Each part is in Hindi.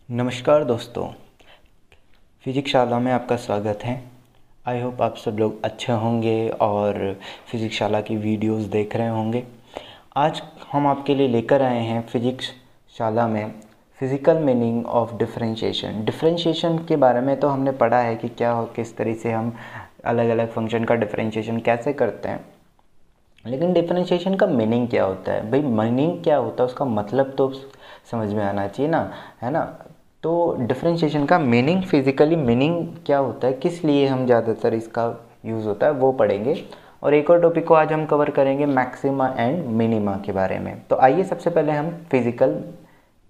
नमस्कार दोस्तों, फिजिक्स शाला में आपका स्वागत है। आई होप आप सब लोग अच्छे होंगे और फिजिक्स शाला की वीडियोस देख रहे होंगे। आज हम आपके लिए लेकर आए हैं फिजिक्स शाला में physical meaning of differentiation. Differentiation के बारे में तो हमने पढ़ा है कि क्या हो, किस तरह से हम अलग अलग फंक्शन का डिफरेंशिएशन कैसे करते हैं, लेकिन डिफरेंशिएशन का मीनिंग क्या होता है। भाई मीनिंग क्या होता है, उसका मतलब तो समझ में आना चाहिए ना, है ना। तो डिफरेंशिएशन का मीनिंग, फिज़िकली मीनिंग क्या होता है, किस लिए हम ज़्यादातर इसका यूज़ होता है वो पढ़ेंगे। और एक और टॉपिक को आज हम कवर करेंगे, मैक्सिमा एंड मिनिमा के बारे में। तो आइए सबसे पहले हम फिज़िकल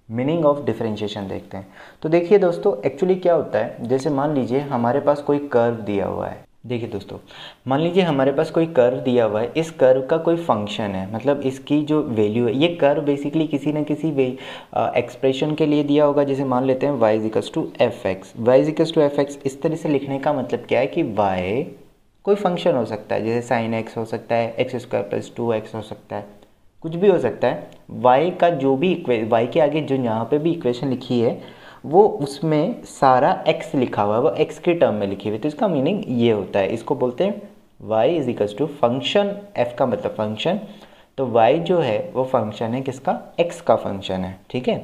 मीनिंग ऑफ डिफरेंशिएशन देखते हैं। तो देखिए दोस्तों, एक्चुअली क्या होता है, जैसे मान लीजिए हमारे पास कोई कर्व दिया हुआ है। देखिए दोस्तों, मान लीजिए हमारे पास कोई कर्व दिया हुआ है, इस कर्व का कोई फंक्शन है, मतलब इसकी जो वैल्यू है, ये कर्व बेसिकली किसी न किसी एक्सप्रेशन के लिए दिया होगा। जैसे मान लेते हैं y equals to f x. Y equals to f x इस तरह से लिखने का मतलब क्या है कि y कोई फंक्शन हो सकता है, जैसे साइन एक्स हो सकता है, एक्स स्क्वायर प्लस 2x हो सकता है, कुछ भी हो सकता है। y का जो भी y के आगे जो यहाँ पे भी इक्वेशन लिखी है वो उसमें सारा x लिखा हुआ है, वो x के टर्म में लिखी हुई है। तो इसका मीनिंग ये होता है, इसको बोलते हैं y is equals to function, f का मतलब फंक्शन। तो y जो है वो फंक्शन है किसका, x का फंक्शन है, ठीक है।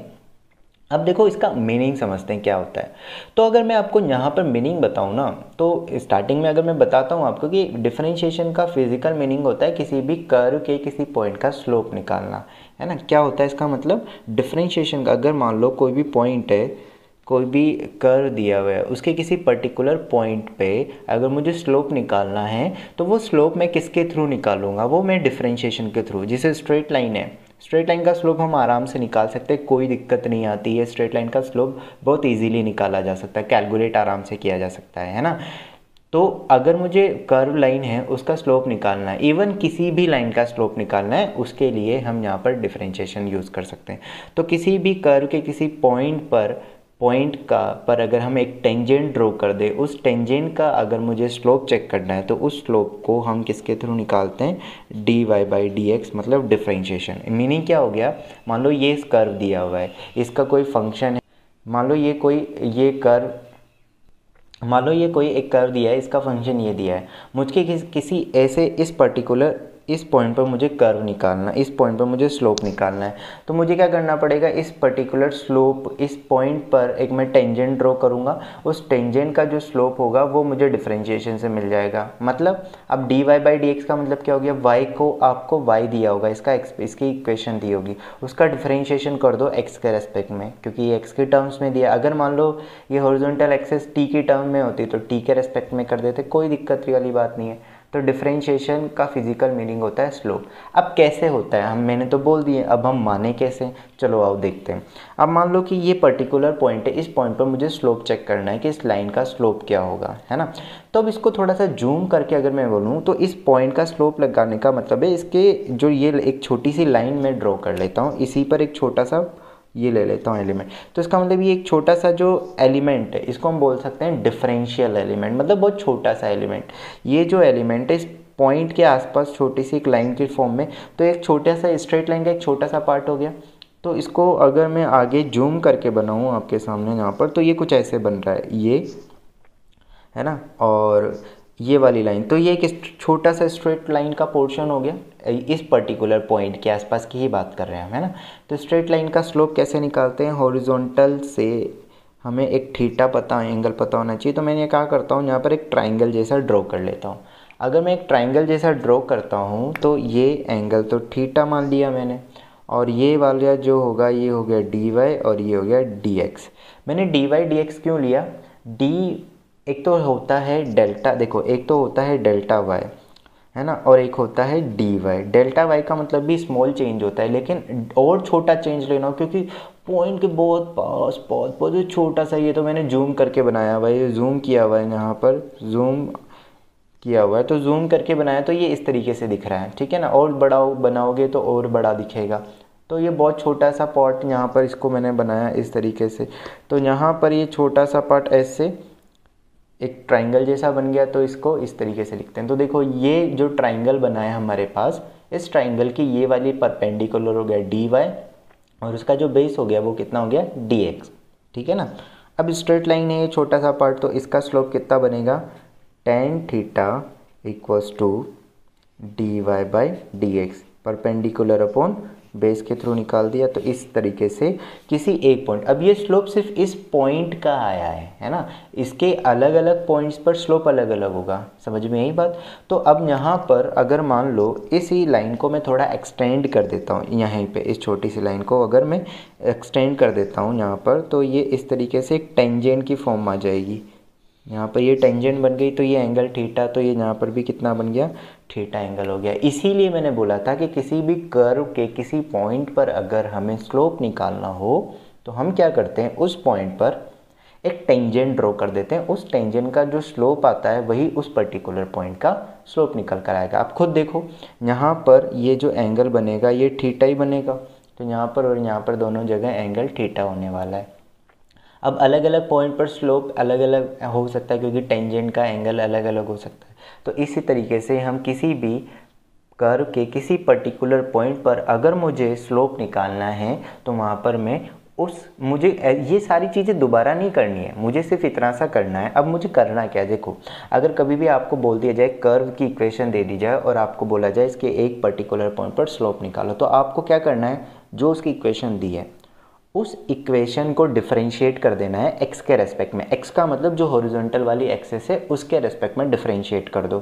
अब देखो इसका मीनिंग समझते हैं क्या होता है। तो अगर मैं आपको यहाँ पर मीनिंग बताऊँ ना, तो स्टार्टिंग में अगर मैं बताता हूँ आपको कि डिफरेंशिएशन का फिजिकल मीनिंग होता है किसी भी कर्व के किसी पॉइंट का स्लोप निकालना, है ना। क्या होता है इसका मतलब डिफरेंशिएशन का, अगर मान लो कोई भी पॉइंट है, कोई भी कर्व दिया हुआ है, उसके किसी पर्टिकुलर पॉइंट पे अगर मुझे स्लोप निकालना है तो वो स्लोप मैं किसके थ्रू निकालूंगा, वो मैं डिफरेंशिएशन के थ्रू। जैसे स्ट्रेट लाइन है, स्ट्रेट लाइन का स्लोप हम आराम से निकाल सकते हैं, कोई दिक्कत नहीं आती है। स्ट्रेट लाइन का स्लोप बहुत इजीली निकाला जा सकता है, कैलकुलेट आराम से किया जा सकता है ना। तो अगर मुझे कर्व लाइन है उसका स्लोप निकालना है, इवन किसी भी लाइन का स्लोप निकालना है, उसके लिए हम यहाँ पर डिफरेंशिएशन यूज़ कर सकते हैं। तो किसी भी कर्व के किसी पॉइंट पर अगर हम एक टेंजेंट ड्रॉ कर दे, उस टेंजेंट का अगर मुझे स्लोप चेक करना है तो उस स्लोप को हम किसके थ्रू निकालते हैं, d Y by D x, मतलब डिफरेंशिएशन। मीनिंग क्या हो गया, मान लो ये कर्व दिया हुआ है, इसका कोई फंक्शन है, मान लो मान लो ये कोई एक कर्व दिया है, इसका फंक्शन ये दिया है, मुझे किसी ऐसे इस पॉइंट पर मुझे कर्व निकालना, इस पॉइंट पर मुझे स्लोप निकालना है। तो मुझे क्या करना पड़ेगा, इस पर्टिकुलर स्लोप, इस पॉइंट पर एक मैं टेंजेंट ड्रॉ करूँगा, उस टेंजेंट का जो स्लोप होगा वो मुझे डिफरेंशिएशन से मिल जाएगा। मतलब अब d Y by D x का मतलब क्या हो गया, वाई को आपको वाई दिया होगा, इसकी इक्वेशन दी होगी, उसका डिफरेंशिएशन कर दो एक्स के रेस्पेक्ट में, क्योंकि ये एक्स के टर्म्स में दिया। अगर मान लो ये हॉरिजॉन्टल एक्सिस टी के टर्म में होती तो टी के रेस्पेक्ट में कर देते, कोई दिक्कत वाली बात नहीं है। तो डिफरेंशिएशन का फिजिकल मीनिंग होता है स्लोप। अब कैसे होता है, मैंने तो बोल दिए, अब हम माने कैसे, चलो आओ देखते हैं। अब मान लो कि ये पर्टिकुलर पॉइंट है, इस पॉइंट पर मुझे स्लोप चेक करना है कि इस लाइन का स्लोप क्या होगा, है ना। तो अब इसको थोड़ा सा जूम करके अगर मैं बोलूँ तो इस पॉइंट का स्लोप लगाने का मतलब है, इसके जो ये एक छोटी सी लाइन में ड्रॉ कर लेता हूँ, इसी पर एक छोटा सा ये ले लेता हूँ एलिमेंट। तो इसका मतलब ये एक छोटा सा जो एलिमेंट है, इसको हम बोल सकते हैं डिफरेंशियल एलिमेंट, मतलब बहुत छोटा सा एलिमेंट। ये जो एलिमेंट है इस पॉइंट के आसपास छोटी सी एक लाइन के फॉर्म में, तो एक छोटा सा स्ट्रेट लाइन का एक छोटा सा पार्ट हो गया। तो इसको अगर मैं आगे जूम करके बनाऊँ आपके सामने यहाँ पर, तो ये कुछ ऐसे बन रहा है, ये है ना, और ये वाली लाइन, तो ये एक छोटा सा स्ट्रेट लाइन का पोर्शन हो गया। इस पर्टिकुलर पॉइंट के आसपास की ही बात कर रहे हैं हम, है ना। तो स्ट्रेट लाइन का स्लोप कैसे निकालते हैं, हॉरिजॉन्टल से हमें एक थीटा पता, एंगल पता होना चाहिए। तो मैंने क्या करता हूँ, यहाँ पर एक ट्राइंगल जैसा ड्रॉ कर लेता हूँ। अगर मैं एक ट्राइंगल जैसा ड्रॉ करता हूँ तो ये एंगल तो थीटा मान लिया मैंने, और ये वाला जो होगा ये हो गया डी वाई और ये हो गया डी एक्स। मैंने डी वाई डी एक्स क्यों लिया, डी एक तो होता है डेल्टा, देखो एक तो होता है डेल्टा वाई, है ना, और एक होता है डी वाई। डेल्टा वाई का मतलब भी स्मॉल चेंज होता है, लेकिन और छोटा चेंज लेना हो, क्योंकि पॉइंट के बहुत पास बहुत बहुत छोटा सा, ये तो मैंने जूम करके बनाया हुआ है, जूम किया हुआ है, यहाँ पर जूम किया हुआ है, तो जूम करके बनाया तो ये इस तरीके से दिख रहा है, ठीक है ना। और बड़ा बनाओगे तो और बड़ा दिखेगा। तो ये बहुत छोटा सा पार्ट यहाँ पर इसको मैंने बनाया इस तरीके से, तो यहाँ पर ये छोटा सा पार्ट ऐसे एक ट्राइंगल जैसा बन गया, तो इसको इस तरीके से लिखते हैं। तो देखो ये जो ट्राइंगल बना है हमारे पास, इस ट्राइंगल की ये वाली परपेंडिकुलर हो गया डी वाई, और उसका जो बेस हो गया वो कितना हो गया डी एक्स। ठीक है ना। अब स्ट्रेट लाइन है ये छोटा सा पार्ट, तो इसका स्लोप कितना बनेगा, tan theta equals to d Y by D x, perpendicular upon base के थ्रू निकाल दिया। तो इस तरीके से किसी एक पॉइंट, अब ये स्लोप सिर्फ इस पॉइंट का आया है ना, इसके अलग अलग पॉइंट्स पर स्लोप अलग अलग होगा, समझ में यही बात। तो अब यहाँ पर अगर मान लो इसी लाइन को मैं थोड़ा एक्सटेंड कर देता हूँ, यहाँ पे इस छोटी सी लाइन को अगर मैं एक्सटेंड कर देता हूँ यहाँ पर, तो ये इस तरीके से एक टेंजेंट की फॉर्म आ जाएगी। यहाँ पर ये टेंजेंट बन गई, तो ये एंगल थीटा, तो ये यहाँ पर भी कितना बन गया, थीटा एंगल हो गया। इसीलिए मैंने बोला था कि किसी भी कर्व के किसी पॉइंट पर अगर हमें स्लोप निकालना हो तो हम क्या करते हैं, उस पॉइंट पर एक टेंजेंट ड्रॉ कर देते हैं, उस टेंजेंट का जो स्लोप आता है वही उस पर्टिकुलर पॉइंट का स्लोप निकल कर आएगा। आप खुद देखो यहाँ पर ये जो एंगल बनेगा ये थीटा ही बनेगा, तो यहाँ पर और यहाँ पर दोनों जगह एंगल थीटा होने वाला है। अब अलग अलग पॉइंट पर स्लोप अलग अलग हो सकता है क्योंकि टेंजेंट का एंगल अलग अलग हो सकता है। तो इसी तरीके से हम किसी भी कर्व के किसी पर्टिकुलर पॉइंट पर अगर मुझे स्लोप निकालना है तो वहाँ पर मैं मुझे ये सारी चीज़ें दोबारा नहीं करनी है, मुझे सिर्फ इतना सा करना है। अब मुझे करना क्या है, देखो अगर कभी भी आपको बोल दिया जाए कर्व की इक्वेशन दे दी जाए और आपको बोला जाए इसके एक पर्टिकुलर पॉइंट पर स्लोप निकालो, तो आपको क्या करना है, जो उसकी इक्वेशन दी है उस इक्वेशन को डिफरेंशिएट कर देना है एक्स के रेस्पेक्ट में। एक्स का मतलब जो हॉरिजॉन्टल वाली एक्सेस है उसके रेस्पेक्ट में डिफरेंशिएट कर दो।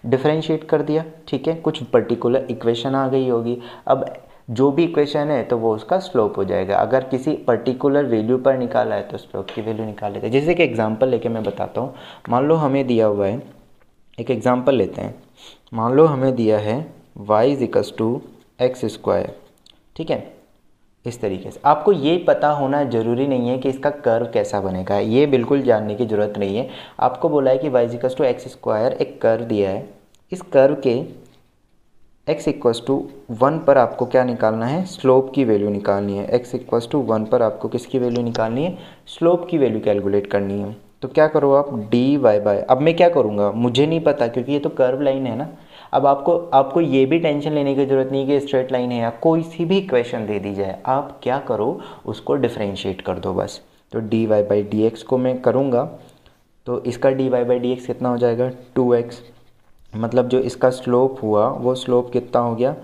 डिफरेंशिएट कर दिया, ठीक है, कुछ पर्टिकुलर इक्वेशन आ गई होगी। अब जो भी इक्वेशन है तो वो उसका स्लोप हो जाएगा। अगर किसी पर्टिकुलर वैल्यू पर निकाला है तो स्लोप की वैल्यू निकाल लेते हैं। जैसे कि एग्जांपल लेके मैं बताता हूँ, मान लो हमें दिया हुआ है, एक एग्जांपल लेते हैं, मान लो हमें दिया है y equals to x square, ठीक है। इस तरीके से आपको ये पता होना ज़रूरी नहीं है कि इसका कर्व कैसा बनेगा, ये बिल्कुल जानने की ज़रूरत नहीं है। आपको बोला है कि y equals to x square, एक कर्व दिया है, इस कर्व के x इक्वल्स टू 1 पर आपको क्या निकालना है, स्लोप की वैल्यू निकालनी है। x इक्वल्स टू 1 पर आपको किसकी वैल्यू निकालनी है, स्लोप की वैल्यू कैलकुलेट करनी है। तो क्या करो आप, डी वाई बाय, अब मैं क्या करूँगा मुझे नहीं पता क्योंकि ये तो कर्व लाइन है ना। अब आपको ये भी टेंशन लेने की ज़रूरत नहीं कि स्ट्रेट लाइन है या कोई सी भी इक्वेशन दे दी जाए, आप क्या करो उसको डिफरेंशिएट कर दो बस। तो D Y by D x को मैं करूँगा तो इसका d Y by D x कितना हो जाएगा, 2x, मतलब जो इसका स्लोप हुआ वो स्लोप कितना हो गया,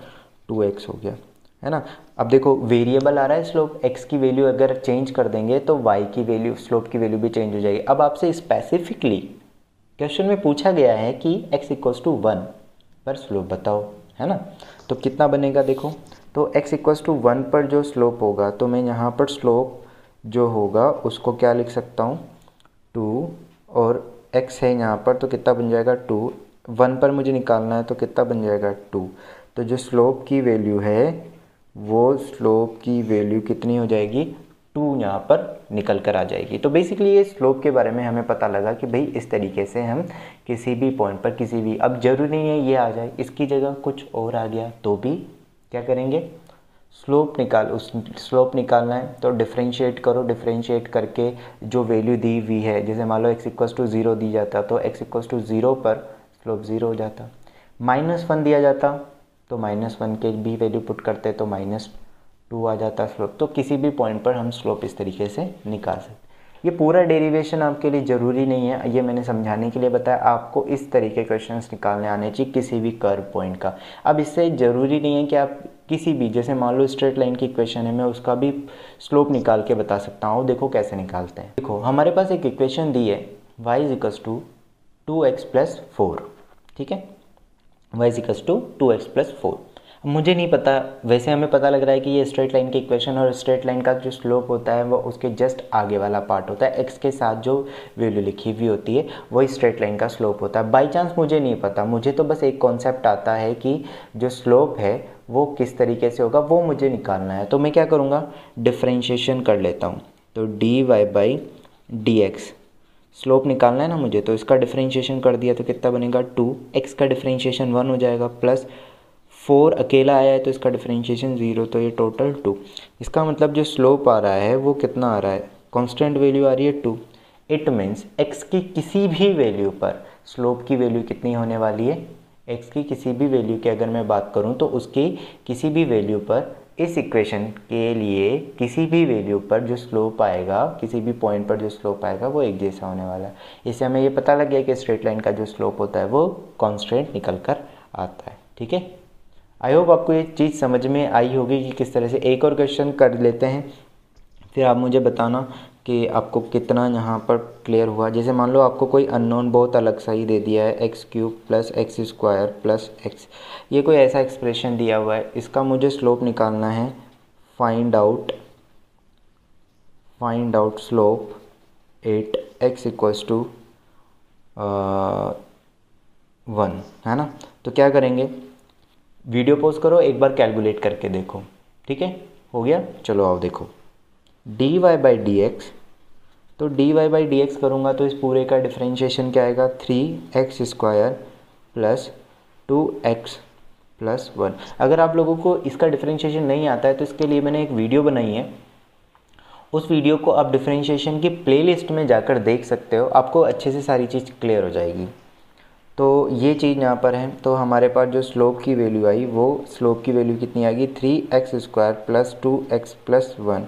2x हो गया, है ना। अब देखो वेरिएबल आ रहा है स्लोप, x की वैल्यू अगर चेंज कर देंगे तो y की वैल्यू, स्लोप की वैल्यू भी चेंज हो जाएगी। अब आपसे स्पेसिफिकली क्वेश्चन में पूछा गया है कि x इक्वल्स टू 1 पर स्लोप बताओ, है ना। तो कितना बनेगा देखो, तो x इक्वल्स टू 1 पर जो स्लोप होगा, तो मैं यहाँ पर स्लोप जो होगा उसको क्या लिख सकता हूँ, 2, और x है यहाँ पर तो कितना बन जाएगा 2, 1 पर मुझे निकालना है तो कितना बन जाएगा 2। तो जो स्लोप की वैल्यू है वो स्लोप की वैल्यू कितनी हो जाएगी, 2 यहाँ पर निकल कर आ जाएगी। तो बेसिकली ये स्लोप के बारे में हमें पता लगा कि भाई इस तरीके से हम किसी भी पॉइंट पर किसी भी, अब जरूरी नहीं है ये आ जाए, इसकी जगह कुछ और आ गया तो भी क्या करेंगे, उस स्लोप निकालना है तो डिफरेंशिएट करो, डिफरेंशिएट करके जो वैल्यू दी हुई है, जैसे मान लो x इक्वल्स टू 0 दी जाता तो x इक्वल्स टू 0 पर स्लोप 0 हो जाता, -1 दिया जाता तो -1 के भी वैल्यू पुट करते तो -2 आ जाता स्लोप। तो किसी भी पॉइंट पर हम स्लोप इस तरीके से निकाल सकते। ये पूरा डेरिवेशन आपके लिए ज़रूरी नहीं है, ये मैंने समझाने के लिए बताया। आपको इस तरीके क्वेश्चंस निकालने आने चाहिए किसी भी कर्व पॉइंट का। अब इससे ज़रूरी नहीं है कि आप किसी भी, जैसे मान लो स्ट्रेट लाइन की इक्वेशन है, मैं उसका भी स्लोप निकाल के बता सकता हूँ। देखो कैसे निकालते हैं। देखो हमारे पास एक इक्वेशन दी है y equals to 2x plus 4, ठीक है, y equals to 2x plus 4। मुझे नहीं पता, वैसे हमें पता लग रहा है कि ये स्ट्रेट लाइन की इक्वेशन, और स्ट्रेट लाइन का जो स्लोप होता है वो उसके जस्ट आगे वाला पार्ट होता है, x के साथ जो वैल्यू लिखी हुई होती है वही स्ट्रेट लाइन का स्लोप होता है। बाई चांस मुझे नहीं पता, मुझे तो बस एक कॉन्सेप्ट आता है कि जो स्लोप है वो किस तरीके से होगा वो मुझे निकालना है। तो मैं क्या करूँगा, डिफ्रेंशिएशन कर लेता हूँ। तो D Y by D x, slope निकालना है ना मुझे, तो इसका डिफरेंशिएशन कर दिया तो कितना बनेगा 2, x का डिफरेंशिएशन 1 हो जाएगा, प्लस 4 अकेला आया है तो इसका डिफरेंशिएशन 0, तो ये टोटल 2। इसका मतलब जो स्लोप आ रहा है वो कितना आ रहा है, कांस्टेंट वैल्यू आ रही है 2। इट मीन्स x की किसी भी वैल्यू पर स्लोप की वैल्यू कितनी होने वाली है, x की किसी भी वैल्यू की अगर मैं बात करूँ तो उसकी किसी भी वैल्यू पर इस इक्वेशन के लिए किसी भी वैल्यू पर जो स्लोप आएगा, किसी भी पॉइंट पर जो स्लोप आएगा वो एक जैसा होने वाला है। इससे हमें ये पता लग गया कि स्ट्रेट लाइन का जो स्लोप होता है वो कांस्टेंट निकल कर आता है। ठीक है, आई होप आपको ये चीज़ समझ में आई होगी कि किस तरह से। एक और क्वेश्चन कर लेते हैं, फिर आप मुझे बताना कि आपको कितना यहाँ पर क्लियर हुआ। जैसे मान लो आपको कोई अननोन बहुत अलग सा ही दे दिया है, x cube plus x square plus x, ये कोई ऐसा एक्सप्रेशन दिया हुआ है, इसका मुझे स्लोप निकालना है। Find out slope at x equals to 1, है ना। तो क्या करेंगे, वीडियो पॉज करो, एक बार कैलकुलेट करके देखो। ठीक है, हो गया, चलो आओ देखो। D Y by D X, तो D Y by D X करूँगा तो इस पूरे का डिफरेंशिएशन क्या आएगा, 3x square plus 2x plus 1। अगर आप लोगों को इसका डिफरेंशिएशन नहीं आता है तो इसके लिए मैंने एक वीडियो बनाई है, उस वीडियो को आप डिफरेंशिएशन की प्लेलिस्ट में जाकर देख सकते हो, आपको अच्छे से सारी चीज़ क्लियर हो जाएगी। तो ये चीज़ यहाँ पर है। तो हमारे पास जो स्लोप की वैल्यू आई, वो स्लोप की वैल्यू कितनी आएगी, 3x square plus 2x plus 1।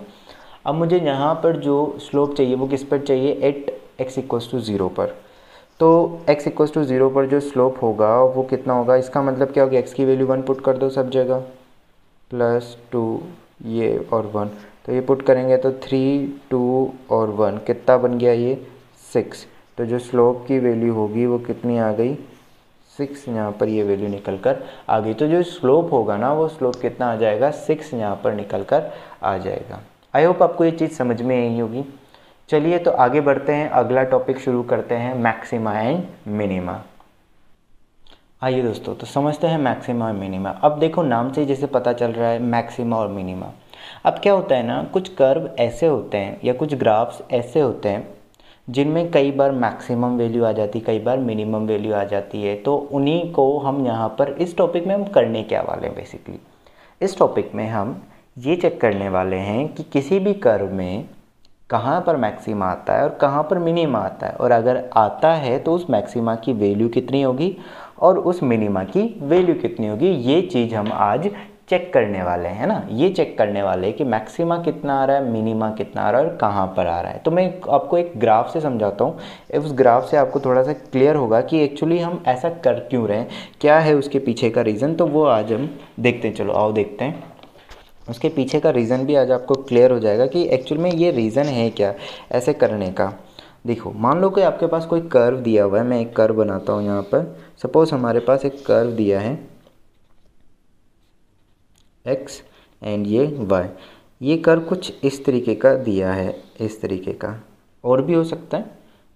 अब मुझे यहाँ पर जो स्लोप चाहिए वो किस पर चाहिए, एट x इक्वल्स टू 0 पर। तो x इक्वल्स टू 0 पर जो स्लोप होगा वो कितना होगा, इसका मतलब क्या होगा, x की वैल्यू 1 पुट कर दो सब जगह, प्लस 2 ये और 1, तो ये पुट करेंगे तो 3 2 और 1 कितना बन गया, ये 6। तो जो स्लोप की वैल्यू होगी वो कितनी आ गई, 6 यहाँ पर ये वैल्यू निकल कर आ गई। तो जो स्लोप होगा ना वो स्लोप कितना आ जाएगा, 6 यहाँ पर निकल कर आ जाएगा। आई होप आपको ये चीज़ समझ में आई होगी। चलिए तो आगे बढ़ते हैं, अगला टॉपिक शुरू करते हैं, मैक्सिमा एंड मिनिमा। आइए दोस्तों, तो समझते हैं मैक्सिमा और मिनिमा। अब देखो नाम से जैसे पता चल रहा है मैक्सिमा और मिनिमा। अब क्या होता है ना, कुछ कर्व ऐसे होते हैं या कुछ ग्राफ्स ऐसे होते हैं जिनमें कई बार मैक्सिमम वैल्यू आ जाती है, कई बार मिनिमम वैल्यू आ जाती है। तो उन्हीं को हम यहाँ पर इस टॉपिक में हम करने क्या वाले हैं, बेसिकली इस टॉपिक में हम ये चेक करने वाले हैं कि किसी भी कर्व में कहाँ पर मैक्सिमा आता है और कहाँ पर मिनिमा आता है, और अगर आता है तो उस मैक्सिमा की वैल्यू कितनी होगी और उस मिनिमा की वैल्यू कितनी होगी। ये चीज़ हम आज चेक करने वाले हैं ना, ये चेक करने वाले हैं कि मैक्सिमा कितना आ रहा है, मिनिमा कितना आ रहा है और कहाँ पर आ रहा है। तो मैं आपको एक ग्राफ से समझाता हूँ, उस ग्राफ से आपको थोड़ा सा क्लियर होगा कि एक्चुअली हम ऐसा कर क्यों रहे हैं, क्या है उसके पीछे का रीज़न। तो वो आज हम देखते हैं, चलो आओ देखते हैं। उसके पीछे का रीज़न भी आज आपको क्लियर हो जाएगा कि एक्चुअल में ये रीज़न है क्या ऐसे करने का। देखो मान लो कि आपके पास कोई कर्व दिया हुआ है, मैं एक कर्व बनाता हूँ यहाँ पर। सपोज़ हमारे पास एक कर्व दिया है x एंड ये y, ये कर्व कुछ इस तरीके का दिया है, इस तरीके का, और भी हो सकता है,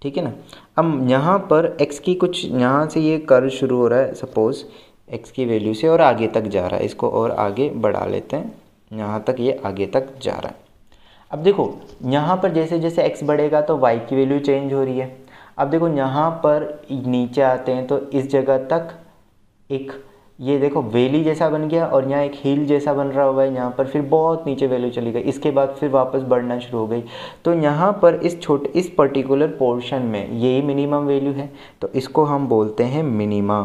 ठीक है ना। अब यहाँ पर x की कुछ, यहाँ से ये कर्व शुरू हो रहा है सपोज़ x की वैल्यू से और आगे तक जा रहा है, इसको और आगे बढ़ा लेते हैं, यहाँ तक ये आगे तक जा रहा है। अब देखो यहाँ पर जैसे जैसे x बढ़ेगा तो y की वैल्यू चेंज हो रही है। अब देखो यहाँ पर नीचे आते हैं तो इस जगह तक एक ये देखो वैली जैसा बन गया और यहाँ एक हिल जैसा बन रहा हुआ है, यहाँ पर फिर बहुत नीचे वैल्यू चली गई, इसके बाद फिर वापस बढ़ना शुरू हो गई। तो यहाँ पर इस पर्टिकुलर पोर्शन में यही मिनिमम वैल्यू है, तो इसको हम बोलते हैं मिनिमा।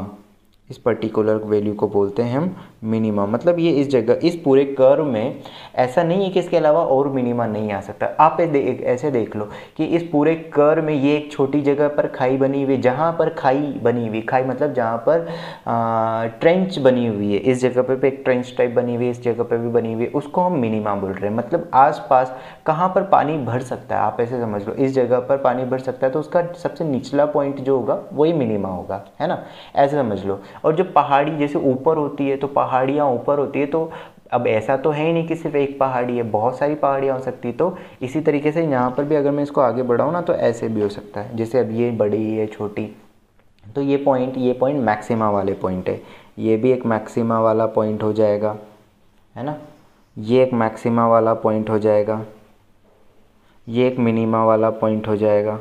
इस पर्टिकुलर वैल्यू को बोलते हैं हम मिनिमा। मतलब ये इस जगह, इस पूरे कर्व में ऐसा नहीं है कि इसके अलावा और मिनिमा नहीं आ सकता। आप ऐसे देख लो कि इस पूरे कर्व में ये एक छोटी जगह पर खाई बनी हुई, जहाँ पर खाई बनी हुई, खाई मतलब जहाँ पर ट्रेंच बनी हुई है, इस जगह पर एक ट्रेंच टाइप बनी हुई है, इस जगह पर भी बनी हुई है, उसको हम मिनिमा बोल रहे हैं। मतलब आसपास कहाँ पर पानी भर सकता है, आप ऐसे समझ लो इस जगह पर पानी भर सकता है तो उसका सबसे निचला पॉइंट जो होगा वही मिनिमा होगा, है ना, ऐसे समझ लो। और जो पहाड़ी जैसे ऊपर होती है, तो पहाड़ियाँ ऊपर होती है, तो अब ऐसा तो है ही नहीं कि सिर्फ एक पहाड़ी है, बहुत सारी पहाड़ियाँ हो सकती। तो इसी तरीके से यहाँ पर भी अगर मैं इसको आगे बढ़ाऊँ ना तो ऐसे भी हो सकता है, जैसे अब ये बड़ी है छोटी, तो ये पॉइंट मैक्सिमा वाले पॉइंट है, ये भी एक मैक्सिमा वाला पॉइंट हो जाएगा, है ना, ये एक मैक्सिमा वाला पॉइंट हो जाएगा, ये एक मिनिमा वाला पॉइंट हो जाएगा,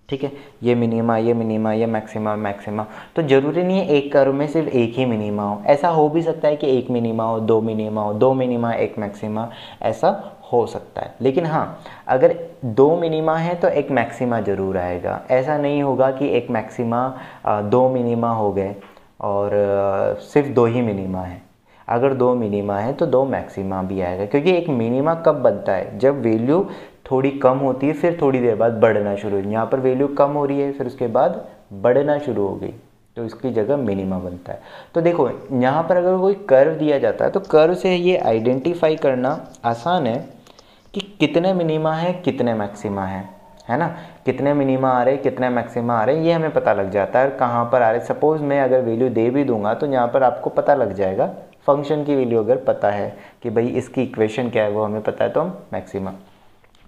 ठीक है, ये मिनिमा, ये मिनिमा, ये मैक्सिमा, मैक्सिमा। तो ज़रूरी नहीं है एक कर्व में सिर्फ एक ही मिनिमा हो, ऐसा हो भी सकता है कि एक मिनिमा हो, दो मिनिमा हो, दो मिनिमा एक मैक्सिमा, ऐसा हो सकता है। लेकिन हाँ, अगर दो मिनिमा है तो एक मैक्सिमा ज़रूर आएगा। ऐसा नहीं होगा कि एक मैक्सिमा दो मिनिमा हो गए और सिर्फ दो ही मिनिमा है। अगर 2 मिनिमा है तो 2 मैक्सिमा भी आएगा, क्योंकि एक मिनिमा कब बनता है, जब वैल्यू थोड़ी कम होती है फिर थोड़ी देर बाद बढ़ना शुरू हो। यहाँ पर वैल्यू कम हो रही है फिर उसके बाद बढ़ना शुरू हो गई, तो इसकी जगह मिनिमा बनता है। तो देखो यहाँ पर अगर कोई कर्व दिया जाता है तो कर्व से ये आइडेंटिफाई करना आसान है कि कितने मिनिमा है कितने मैक्सिमा है ना, कितने मिनिमा आ रहे कितने मैक्सिमा आ रहे ये हमें पता लग जाता है कहाँ पर आ रहे। सपोज़ मैं अगर वैल्यू दे भी दूंगा तो यहाँ पर आपको पता लग जाएगा, फंक्शन की वैल्यू अगर पता है कि भाई इसकी इक्वेशन क्या है वो हमें पता है, तो हम मैक्सिमा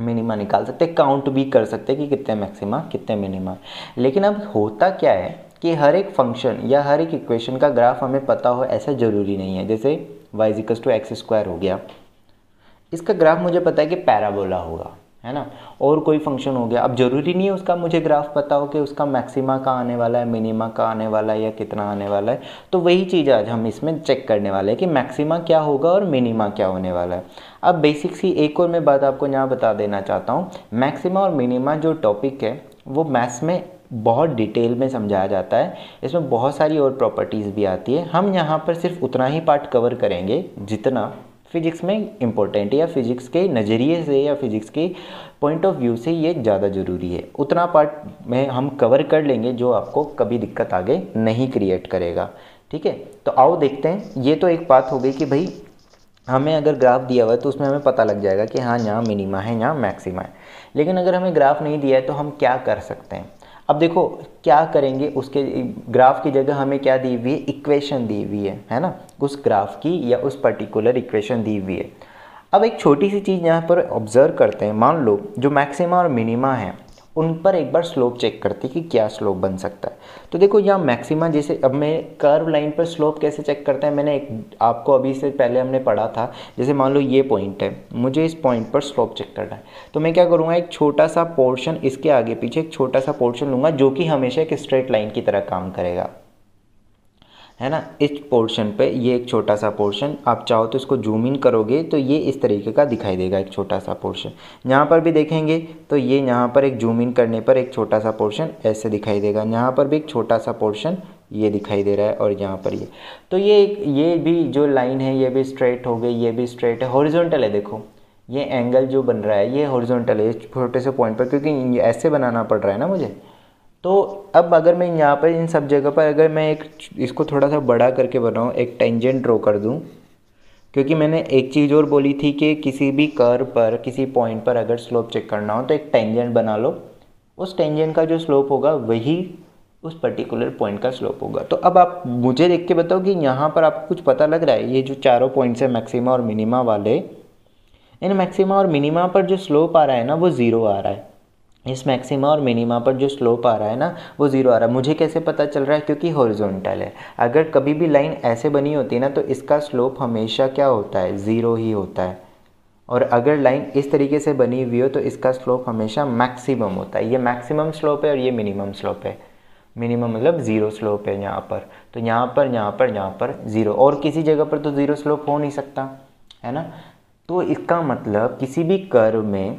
मिनिमा निकाल सकते हैं, काउंट भी कर सकते हैं कि कितने मैक्सिमा कितने मिनिमा। लेकिन अब होता क्या है कि हर एक फंक्शन या हर एक इक्वेशन का ग्राफ हमें पता हो ऐसा ज़रूरी नहीं है। जैसे y=x² हो गया, इसका ग्राफ मुझे पता है कि पैराबोला होगा, है ना। और कोई फंक्शन हो गया, अब ज़रूरी नहीं है उसका मुझे ग्राफ पता हो कि उसका मैक्सिमा का आने वाला है, मिनिमा का आने वाला है या कितना आने वाला है। तो वही चीज़ आज हम इसमें चेक करने वाले हैं कि मैक्सिमा क्या होगा और मिनिमा क्या होने वाला है। अब बेसिक सी एक और मैं बात आपको यहाँ बता देना चाहता हूँ, मैक्सिमा और मिनिमा जो टॉपिक है वो मैथ्स में बहुत डिटेल में समझाया जाता है, इसमें बहुत सारी और प्रॉपर्टीज़ भी आती है। हम यहाँ पर सिर्फ उतना ही पार्ट कवर करेंगे जितना फिजिक्स में इम्पोर्टेंट है या फिजिक्स के नज़रिए से या फिजिक्स के पॉइंट ऑफ व्यू से ये ज़्यादा ज़रूरी है। उतना पार्ट में हम कवर कर लेंगे जो आपको कभी दिक्कत आगे नहीं क्रिएट करेगा, ठीक है। तो आओ देखते हैं, ये तो एक बात हो गई कि भाई हमें अगर ग्राफ दिया हुआ है तो उसमें हमें पता लग जाएगा कि हाँ यहाँ मिनिमा है यहाँ मैक्सिमा है। लेकिन अगर हमें ग्राफ नहीं दिया है तो हम क्या कर सकते हैं। अब देखो क्या करेंगे, उसके ग्राफ की जगह हमें क्या दी हुई है, इक्वेशन दी हुई है ना, उस ग्राफ की या उस पर्टिकुलर इक्वेशन दी हुई है। अब एक छोटी सी चीज़ यहाँ पर ऑब्जर्व करते हैं, मान लो जो मैक्सिमा और मिनिमा है उन पर एक बार स्लोप चेक करते हैं कि क्या स्लोप बन सकता है। तो देखो यहाँ मैक्सिमा, जैसे अब मैं कर्व लाइन पर स्लोप कैसे चेक करते हैं, मैंने एक आपको अभी से पहले हमने पढ़ा था। जैसे मान लो ये पॉइंट है, मुझे इस पॉइंट पर स्लोप चेक करना है, तो मैं क्या करूँगा, एक छोटा सा पोर्शन इसके आगे पीछे एक छोटा सा पोर्शन लूँगा जो कि हमेशा एक स्ट्रेट लाइन की तरह काम करेगा, है ना। इस पोर्शन पे ये एक छोटा सा पोर्शन, आप चाहो तो इसको जूम इन करोगे तो ये इस तरीके का दिखाई देगा, एक छोटा सा पोर्शन। यहाँ पर भी देखेंगे तो ये यहाँ पर एक जूम इन करने पर एक छोटा सा पोर्शन ऐसे दिखाई देगा, यहाँ पर भी एक छोटा सा पोर्शन ये दिखाई दे रहा है, और यहाँ पर ये। तो ये भी जो लाइन है ये भी स्ट्रेट हो गई, ये भी स्ट्रेट है, हॉरिजॉन्टल है। देखो ये एंगल जो बन रहा है ये हॉरिजॉन्टल है छोटे से पॉइंट पर, क्योंकि ऐसे बनाना पड़ रहा है ना मुझे। तो अब अगर मैं यहाँ पर इन सब जगह पर अगर मैं एक इसको थोड़ा सा बड़ा करके बनाऊँ, एक टेंजेंट ड्रॉ कर दूँ, क्योंकि मैंने एक चीज़ और बोली थी कि किसी भी कर्व पर किसी पॉइंट पर अगर स्लोप चेक करना हो तो एक टेंजेंट बना लो, उस टेंजेंट का जो स्लोप होगा वही उस पर्टिकुलर पॉइंट का स्लोप होगा। तो अब आप मुझे देख के बताओ कि यहाँ पर आपको कुछ पता लग रहा है, ये जो चारों पॉइंट्स है मैक्सिमा और मिनिमा वाले, इन मैक्सिमा और मिनिमा पर जो स्लोप आ रहा है ना वो ज़ीरो आ रहा है। इस मैक्सिमा और मिनिमा पर जो स्लोप आ रहा है ना वो ज़ीरो आ रहा है। मुझे कैसे पता चल रहा है, क्योंकि हॉरिजॉन्टल है। अगर कभी भी लाइन ऐसे बनी होती है ना तो इसका स्लोप हमेशा क्या होता है, ज़ीरो ही होता है। और अगर लाइन इस तरीके से बनी हुई हो तो इसका स्लोप हमेशा मैक्सिमम होता है। ये मैक्सिमम स्लोप है और ये मिनिमम स्लोप है। मिनिमम मतलब ज़ीरो स्लोप है यहाँ पर, तो यहाँ पर ज़ीरो, और किसी जगह पर तो ज़ीरो स्लोप हो नहीं सकता, है ना। तो इसका मतलब किसी भी कर्व में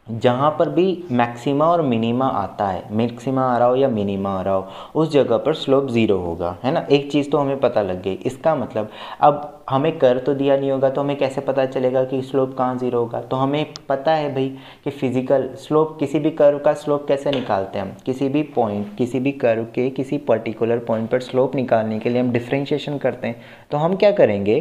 जहाँ पर भी मैक्सिमा और मिनिमा आता है, मैक्सिमा आ रहा हो या मिनिमा आ रहा हो, उस जगह पर स्लोप ज़ीरो होगा, है ना। एक चीज़ तो हमें पता लग गई। इसका मतलब अब हमें कर तो दिया नहीं होगा तो हमें कैसे पता चलेगा कि स्लोप कहाँ ज़ीरो होगा। तो हमें पता है भाई कि फिजिकल स्लोप, किसी भी कर्व का स्लोप कैसे निकालते हैं हम, किसी भी पॉइंट, किसी भी कर्व के किसी पर्टिकुलर पॉइंट पर स्लोप निकालने के लिए हम डिफ्रेंशिएशन करते हैं। तो हम क्या करेंगे,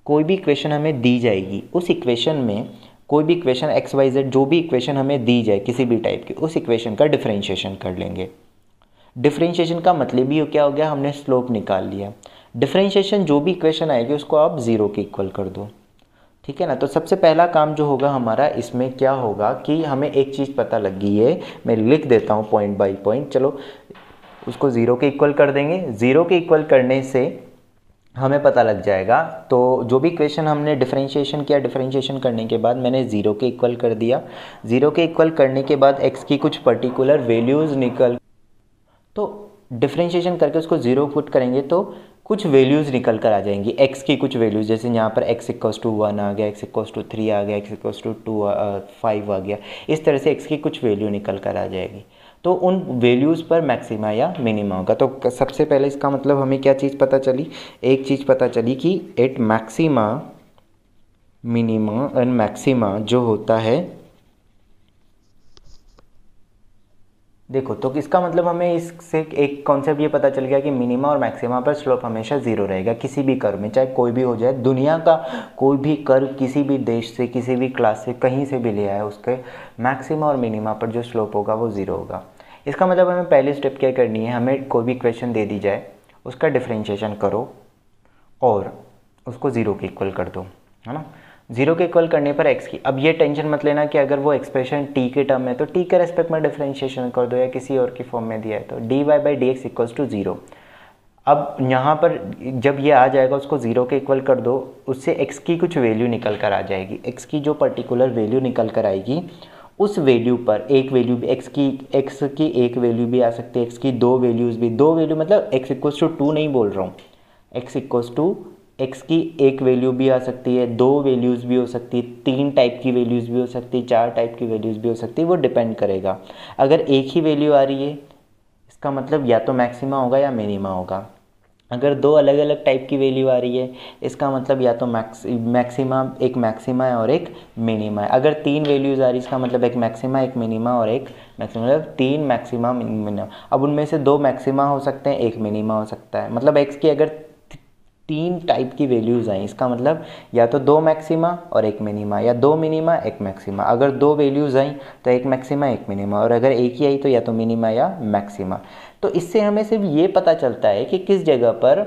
कोई भी इक्वेशन हमें दी जाएगी, उस इक्वेशन में कोई भी इक्वेशन एक्स वाई जेड जो भी इक्वेशन हमें दी जाए किसी भी टाइप की, उस इक्वेशन का डिफरेंशिएशन कर लेंगे। डिफरेंशिएशन का मतलब ही क्या हो गया, हमने स्लोप निकाल लिया। डिफरेंशिएशन जो भी इक्वेशन आएगी उसको आप ज़ीरो के इक्वल कर दो, ठीक है ना। तो सबसे पहला काम जो होगा हमारा इसमें क्या होगा कि हमें एक चीज़ पता लग गई है, मैं लिख देता हूँ पॉइंट बाई पॉइंट। चलो उसको ज़ीरो के इक्वल कर देंगे। ज़ीरो के इक्वल करने से हमें पता लग जाएगा, तो जो भी इक्वेशन हमने डिफरेंशिएशन किया, डिफरेंशिएशन करने के बाद मैंने ज़ीरो के इक्वल कर दिया। ज़ीरो के इक्वल करने के बाद x की कुछ पर्टिकुलर वैल्यूज़ निकल, तो डिफरेंशिएशन करके उसको ज़ीरो पुट करेंगे तो कुछ वैल्यूज़ निकल कर आ जाएंगी, x की कुछ वैल्यूज़। जैसे यहाँ पर x=1 आ गया, x=3 आ गया, x=5 आ गया। इस तरह से x की कुछ वैल्यू निकल कर आ जाएगी। तो उन वैल्यूज़ पर मैक्सिमा या मिनिमा होगा। तो सबसे पहले इसका मतलब हमें क्या चीज़ पता चली, एक चीज़ पता चली कि at maxima, minima and maxima जो होता है, देखो तो इसका मतलब हमें इससे एक कॉन्सेप्ट ये पता चल गया कि मिनिमा और मैक्सिमा पर स्लोप हमेशा ज़ीरो रहेगा किसी भी कर्व में, चाहे कोई भी हो जाए, दुनिया का कोई भी कर्व किसी भी देश से, किसी भी क्लास से, कहीं से भी ले आए, उसके मैक्सिमा और मिनिमा पर जो स्लोप होगा वो ज़ीरो होगा। इसका मतलब हमें पहली स्टेप क्या करनी है, हमें कोई भी इक्वेशन दे दी जाए, उसका डिफ्रेंशिएशन करो और उसको ज़ीरो के इक्वल कर दो, है ना। जीरो के इक्वल करने पर एक्स की, अब ये टेंशन मत लेना कि अगर वो एक्सप्रेशन टी के टर्म है तो टी के रेस्पेक्ट में डिफरेंशिएशन कर दो, या किसी और की फॉर्म में दिया है तो D Y by D x equals to zero. अब यहाँ पर जब ये आ जाएगा उसको ज़ीरो के इक्वल कर दो, उससे एक्स की कुछ वैल्यू निकल कर आ जाएगी, एक्स की जो पर्टिकुलर वैल्यू निकल कर आएगी उस वैल्यू पर एक वैल्यू भी एक्स की एक वैल्यू भी आ सकती है, एक्स की दो वैल्यूज़ भी, दो वैल्यू मतलब एक्स इक्वल्स टू टू नहीं बोल रहा हूँ, एक्स इक्वल्स टू एक्स की एक वैल्यू भी आ सकती है, दो वैल्यूज़ भी हो सकती है, तीन टाइप की वैल्यूज़ भी हो सकती है, चार टाइप की वैल्यूज़ भी हो सकती है, वो डिपेंड करेगा। अगर एक ही वैल्यू आ रही है इसका मतलब या तो मैक्सिमा होगा या मिनिमा होगा। अगर दो अलग अलग टाइप की वैल्यू आ रही है इसका मतलब या तो मैक्सिमा, एक मैक्सिमा है और एक मिनिमा है। अगर तीन वैल्यूज़ आ रही है इसका मतलब एक मैक्सिमा, एक मिनिमा और एक मैक्सिमा, मतलब तीन मैक्सिमा मिनिमा। अब उनमें से दो मैक्सिमा हो सकते हैं, एक मिनिमा हो सकता है, मतलब एक्स की अगर तीन टाइप की वैल्यूज़ आई इसका मतलब या तो दो मैक्सिमा और एक मिनिमा, या दो मिनिमा एक मैक्सिमा। अगर दो वैल्यूज़ आई तो एक मैक्सिमा एक मिनिमा, और अगर एक ही आई तो या तो मिनिमा या मैक्सिमा। तो इससे हमें सिर्फ ये पता चलता है कि किस जगह पर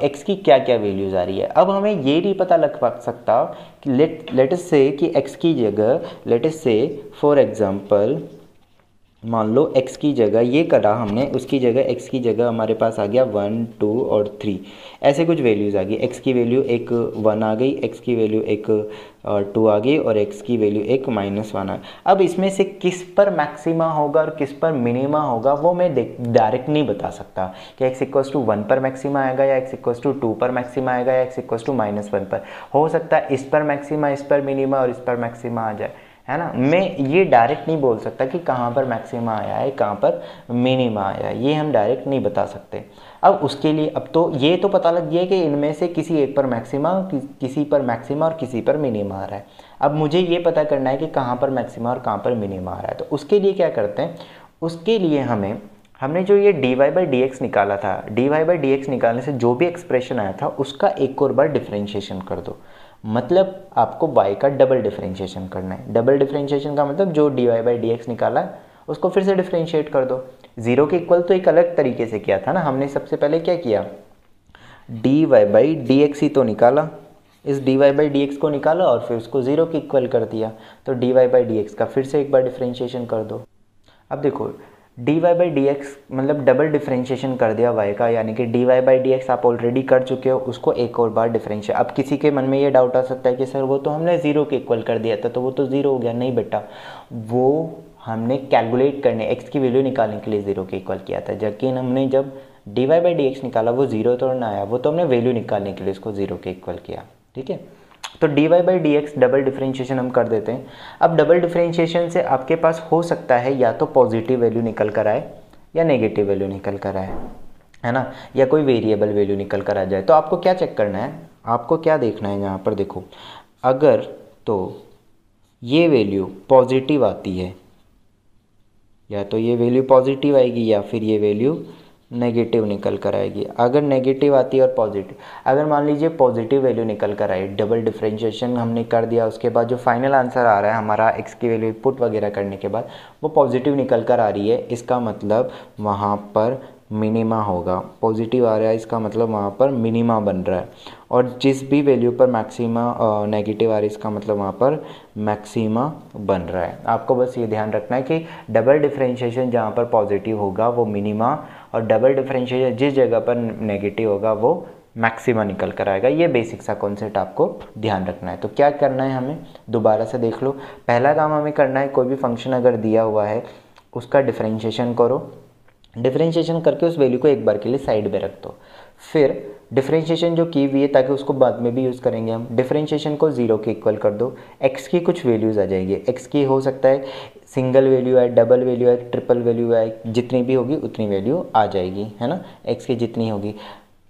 एक्स की क्या क्या वैल्यूज़ आ रही है। अब हमें ये नहीं पता लग सकता कि लेट अस से कि एक्स की जगह, लेट अस से फॉर एग्जांपल मान लो x की जगह ये करा हमने, उसकी जगह x की जगह हमारे पास आ गया 1 2 और 3, ऐसे कुछ वैल्यूज़ आ गई। x की वैल्यू एक 1 आ गई, x की वैल्यू एक 2 आ गई और x की वैल्यू एक -1 आ गई। अब इसमें से किस पर मैक्सिमा होगा और किस पर मिनिमा होगा वो मैं डायरेक्ट नहीं बता सकता कि x इक्वल्स टू 1 पर मैक्सिमा आएगा या x इक्वल्स टू 2 पर मैक्सिमा आएगा या x इक्वल्स टू -1 पर। हो सकता है इस पर मैक्सिमा, इस पर मिनिमा और इस पर मैक्सिमा आ जाए, है ना। मैं ये डायरेक्ट नहीं बोल सकता कि कहाँ पर मैक्सिमा आया है, कहाँ पर मिनिमा आया है, ये हम डायरेक्ट नहीं बता सकते। अब उसके लिए अब तो ये तो पता लग गया कि इनमें से किसी एक पर मैक्सिमा, किसी पर मैक्सिमा और किसी पर मिनिमा आ रहा है। अब मुझे ये पता करना है कि कहाँ पर मैक्सिमा और कहाँ पर मिनिमा आ रहा है। तो उसके लिए क्या करते हैं, उसके लिए हमने जो ये dy बाई डी एक्स निकाला था, dy बाई डी एक्स निकालने से जो भी एक्सप्रेशन आया था उसका एक और बार डिफ्रेंशिएशन कर दो। मतलब आपको y का डबल डिफरेंशिएशन करना है। डबल डिफरेंशिएशन का मतलब जो dy बाई डी एक्स निकाला है उसको फिर से डिफरेंशिएट कर दो। जीरो के इक्वल तो एक अलग तरीके से किया था ना हमने, सबसे पहले क्या किया, dy बाई डी एक्स ही तो निकाला, इस dy बाई डी एक्स को निकाला और फिर उसको जीरो के इक्वल कर दिया। तो dy बाई डी एक्स का फिर से एक बार डिफरेंशिएशन कर दो। अब देखो dy बाई डी एक्स मतलब डबल डिफरेंशिएशन कर दिया y का, यानी कि dy बाई डी एक्स आप ऑलरेडी कर चुके हो, उसको एक और बार डिफरेंशिएट। अब किसी के मन में ये डाउट आ सकता है कि सर वो तो हमने ज़ीरो के इक्वल कर दिया था तो वो तो ज़ीरो हो गया। नहीं बेटा, वो हमने कैलकुलेट करने x की वैल्यू निकालने के लिए ज़ीरो के इक्वल किया था, जबकि हमने जब dy बाई डी एक्स निकाला वो ज़ीरो तो ना आया, वो तो हमने वैल्यू निकालने के लिए उसको ज़ीरो के इक्वल किया। ठीक है, तो dy by D x double differentiation हम कर देते हैं। अब डबल डिफरेंशिएशन से आपके पास हो सकता है या तो पॉजिटिव वैल्यू निकल कर आए या नेगेटिव वैल्यू निकल कर आए, है ना, या कोई वेरिएबल वैल्यू निकल कर आ जाए। तो आपको क्या चेक करना है, आपको क्या देखना है यहाँ पर, देखो अगर तो ये वैल्यू पॉजिटिव आती है, या तो ये वैल्यू पॉजिटिव आएगी या फिर ये वैल्यू नेगेटिव निकल कर आएगी। अगर नेगेटिव आती है और पॉजिटिव, अगर मान लीजिए पॉजिटिव वैल्यू निकल कर आई, डबल डिफरेंशिएशन हमने कर दिया, उसके बाद जो फाइनल आंसर आ रहा है हमारा एक्स की वैल्यू पुट वगैरह करने के बाद वो पॉजिटिव निकल कर आ रही है, इसका मतलब वहाँ पर मिनिमा होगा। पॉजिटिव आ रहा है इसका मतलब वहाँ पर मिनिमा बन रहा है, और जिस भी वैल्यू पर मैक्सिमा नेगेटिव आ रही है इसका मतलब वहाँ पर मैक्सिमा बन रहा है। आपको बस ये ध्यान रखना है कि डबल डिफरेंशिएशन जहाँ पर पॉजिटिव होगा वो मिनिमा, और डबल डिफरेंशिएशन जिस जगह पर नेगेटिव होगा वो मैक्सिमा निकल कर आएगा। ये बेसिक सा कॉन्सेप्ट आपको ध्यान रखना है। तो क्या करना है हमें, दोबारा से देख लो। पहला काम हमें करना है, कोई भी फंक्शन अगर दिया हुआ है उसका डिफरेंशिएशन करो, डिफरेंशिएशन करके उस वैल्यू को एक बार के लिए साइड में रख दो। फिर डिफरेंशिएशन जो की हुई है ताकि उसको बाद में भी यूज़ करेंगे हम, डिफरेंशिएशन को 0 के इक्वल कर दो, x की कुछ वैल्यूज़ आ जाएगी, x की हो सकता है सिंगल वैल्यू है, डबल वैल्यू है, ट्रिपल वैल्यू है, जितनी भी होगी उतनी वैल्यू आ जाएगी, है ना, x की जितनी होगी।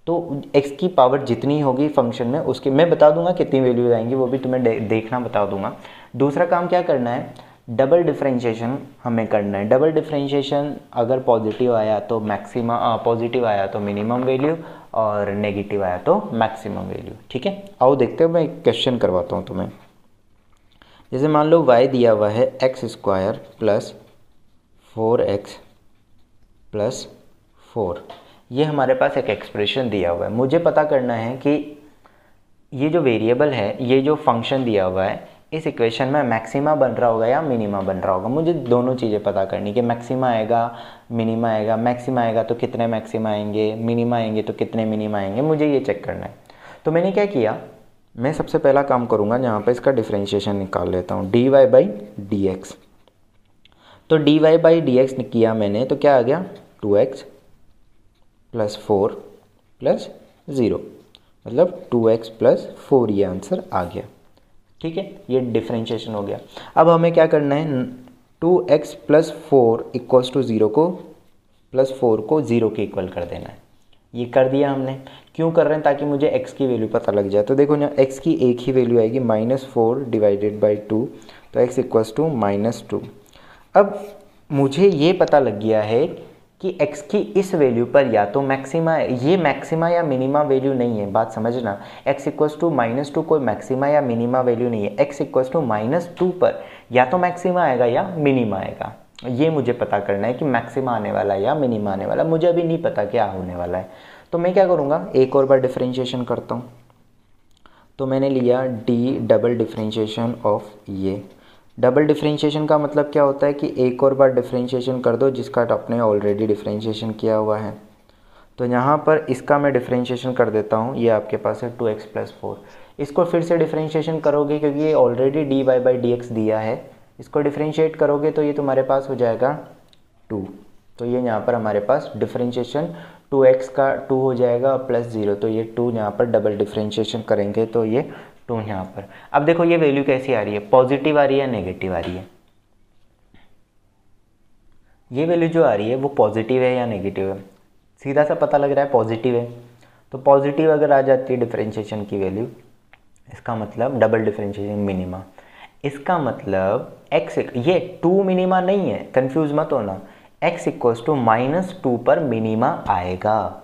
तो x की पावर जितनी होगी फंक्शन में उसकी मैं बता दूंगा कितनी वैल्यूज आएंगी, वो भी तुम्हें देखना बता दूंगा। दूसरा काम क्या करना है, डबल डिफरेंशिएशन हमें करना है। डबल डिफरेंशिएशन अगर पॉजिटिव आया तो मैक्सिमम, पॉजिटिव आया तो मिनिमम वैल्यू, और नेगेटिव आया तो मैक्सिमम वैल्यू। ठीक है, आओ देखते हैं, मैं एक क्वेश्चन करवाता हूँ तुम्हें। जैसे मान लो y दिया हुआ है x² प्लस 4x प्लस 4, ये हमारे पास एक एक्सप्रेशन दिया हुआ है। मुझे पता करना है कि ये जो वेरिएबल है, ये जो फंक्शन दिया हुआ है, इस इक्वेशन में मैक्सिमा बन रहा होगा या मिनिमा बन रहा होगा। मुझे दोनों चीज़ें पता करनी कि मैक्सिमा आएगा, मिनिमा आएगा, मैक्सिमा आएगा तो कितने मैक्सिमा आएंगे, मिनिमा आएंगे तो कितने मिनिमा आएंगे, मुझे ये चेक करना है। तो मैंने क्या किया, मैं सबसे पहला काम करूँगा यहाँ पर इसका डिफरेंशिएशन निकाल लेता हूँ, dy/dx। तो dy/dx किया मैंने तो क्या आ गया, 2x प्लस 4 प्लस 0, मतलब 2x प्लस 4, ये आंसर आ गया। ठीक है, ये डिफरेंशिएशन हो गया। अब हमें क्या करना है, 2x प्लस 4 इक्वल्स टू 0 को, प्लस 4 को 0 के इक्वल कर देना है। ये कर दिया हमने। क्यों कर रहे हैं, ताकि मुझे x की वैल्यू पता लग जाए। तो देखो यहाँ x की एक ही वैल्यू आएगी, -4 डिवाइडेड बाई 2, तो x इक्वल्स टू -2। अब मुझे ये पता लग गया है कि x की इस वैल्यू पर या तो मैक्सिमा, ये मैक्सिमा या मिनिमा वैल्यू नहीं है, बात समझना। x इक्वल्स टू -2 कोई मैक्सिमा या मिनिमा वैल्यू नहीं है। x इक्वल्स टू -2 पर या तो मैक्सिमा आएगा या मिनिमा आएगा। ये मुझे पता करना है कि मैक्सिमा आने वाला है या मिनिमा आने वाला, मुझे अभी नहीं पता क्या होने वाला है। तो मैं क्या करूँगा, एक और बार डिफरेंशिएशन करता हूँ। तो मैंने लिया डी डबल डिफरेंशिएशन ऑफ ये। डबल डिफरेंशिएशन का मतलब क्या होता है कि एक और बार डिफरेंशिएशन कर दो जिसका आपने ऑलरेडी डिफरेंशिएशन किया हुआ है। तो यहाँ पर इसका मैं डिफरेंशिएशन कर देता हूँ, ये आपके पास है 2x प्लस 4। इसको फिर से डिफरेंशिएशन करोगे क्योंकि ये ऑलरेडी dy/dx दिया है, इसको डिफरेंशिएट करोगे तो ये तुम्हारे पास हो जाएगा 2। तो ये यहाँ पर हमारे पास डिफरेंशिएशन 2x का 2 हो जाएगा प्लस 0, तो ये 2 यहाँ पर डबल डिफरेंशिएशन करेंगे तो ये 2 यहाँ पर। अब देखो ये वैल्यू कैसी आ रही है, पॉजिटिव आ रही है, नेगेटिव आ रही है। ये वैल्यू जो आ रही है वो पॉजिटिव है या नेगेटिव है, सीधा सा पता लग रहा है पॉजिटिव है। तो पॉजिटिव अगर आ जाती है डिफरेंशिएशन की वैल्यू, इसका मतलब डबल डिफरेंशिएशन मिनिमा, इसका मतलब x, ये 2 मिनिमा नहीं है, कंफ्यूज मत होना। x इक्वल्स टू -2 पर मिनिमा आएगा,